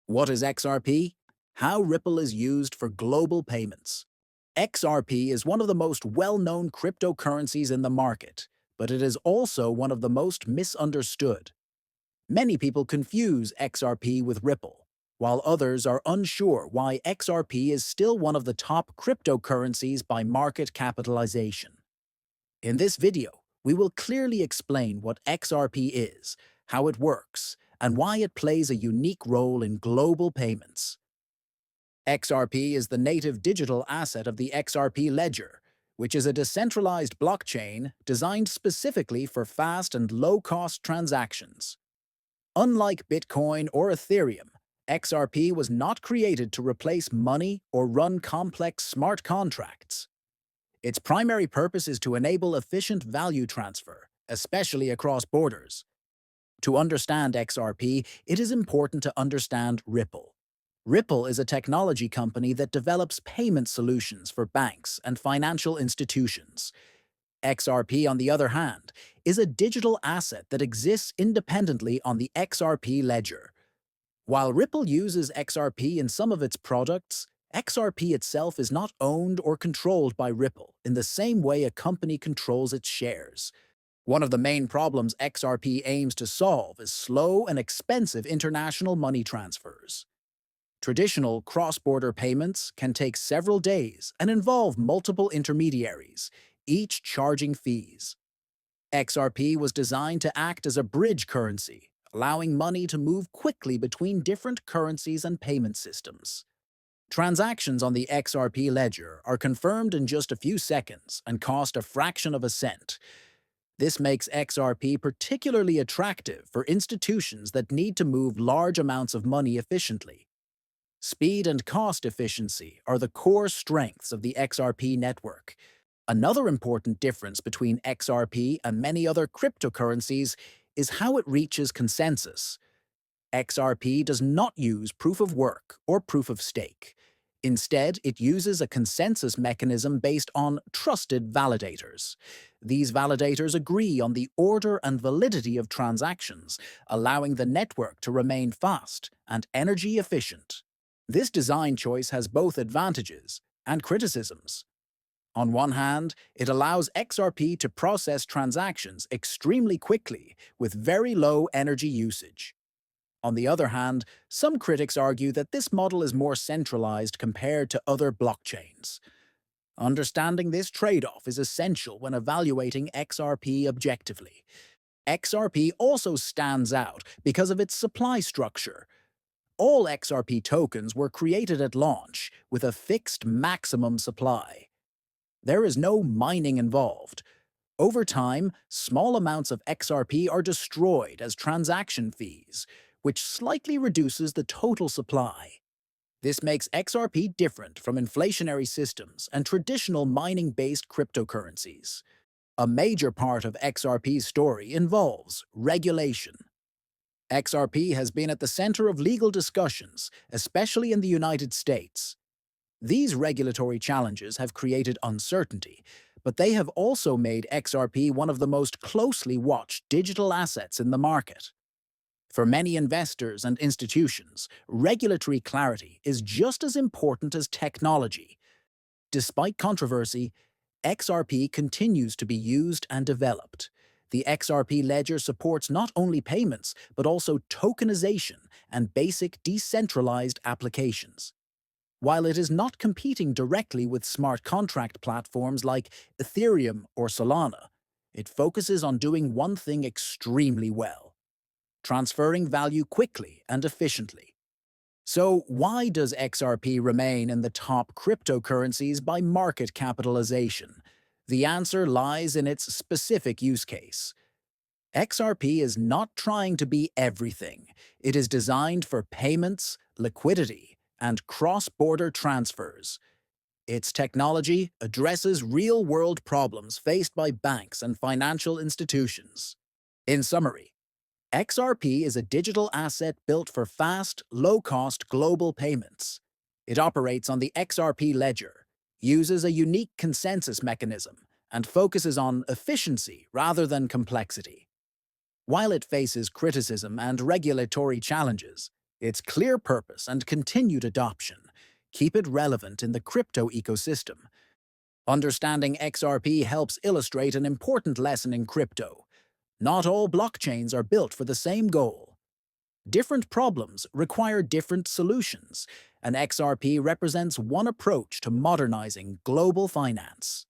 What is XRP? How Ripple is used for global payments. XRP is one of the most well-known cryptocurrencies in the market, but it is also one of the most misunderstood. Many people confuse XRP with Ripple, while others are unsure why XRP is still one of the top cryptocurrencies by market capitalization. In this video, we will clearly explain what XRP is, how it works, and why it plays a unique role in global payments. XRP is the native digital asset of the XRP Ledger, which is a decentralized blockchain designed specifically for fast and low-cost transactions. Unlike Bitcoin or Ethereum, XRP was not created to replace money or run complex smart contracts. Its primary purpose is to enable efficient value transfer, especially across borders. To understand XRP, it is important to understand Ripple. Ripple is a technology company that develops payment solutions for banks and financial institutions. XRP, on the other hand, is a digital asset that exists independently on the XRP Ledger. While Ripple uses XRP in some of its products, XRP itself is not owned or controlled by Ripple in the same way a company controls its shares. One of the main problems XRP aims to solve is slow and expensive international money transfers. Traditional cross-border payments can take several days and involve multiple intermediaries, each charging fees. XRP was designed to act as a bridge currency, allowing money to move quickly between different currencies and payment systems. Transactions on the XRP ledger are confirmed in just a few seconds and cost a fraction of a cent. This makes XRP particularly attractive for institutions that need to move large amounts of money efficiently. Speed and cost efficiency are the core strengths of the XRP network. Another important difference between XRP and many other cryptocurrencies is how it reaches consensus. XRP does not use proof of work or proof of stake. Instead, it uses a consensus mechanism based on trusted validators. These validators agree on the order and validity of transactions, allowing the network to remain fast and energy efficient. This design choice has both advantages and criticisms. On one hand, it allows XRP to process transactions extremely quickly with very low energy usage. On the other hand, some critics argue that this model is more centralized compared to other blockchains. Understanding this trade-off is essential when evaluating XRP objectively. XRP also stands out because of its supply structure. All XRP tokens were created at launch with a fixed maximum supply. There is no mining involved. Over time, small amounts of XRP are destroyed as transaction fees, which slightly reduces the total supply. This makes XRP different from inflationary systems and traditional mining-based cryptocurrencies. A major part of XRP's story involves regulation. XRP has been at the center of legal discussions, especially in the United States. These regulatory challenges have created uncertainty, but they have also made XRP one of the most closely watched digital assets in the market. For many investors and institutions, regulatory clarity is just as important as technology. Despite controversy, XRP continues to be used and developed. The XRP ledger supports not only payments, but also tokenization and basic decentralized applications. While it is not competing directly with smart contract platforms like Ethereum or Solana, it focuses on doing one thing extremely well: transferring value quickly and efficiently. So why does XRP remain in the top cryptocurrencies by market capitalization? The answer lies in its specific use case. XRP is not trying to be everything. It is designed for payments, liquidity, and cross-border transfers. Its technology addresses real-world problems faced by banks and financial institutions. In summary, XRP is a digital asset built for fast, low-cost global payments. It operates on the XRP ledger, uses a unique consensus mechanism, and focuses on efficiency rather than complexity. While it faces criticism and regulatory challenges, Its clear purpose and continued adoption keep it relevant in the crypto ecosystem. Understanding XRP helps illustrate an important lesson in crypto. Not all blockchains are built for the same goal. Different problems require different solutions, and XRP represents one approach to modernizing global finance.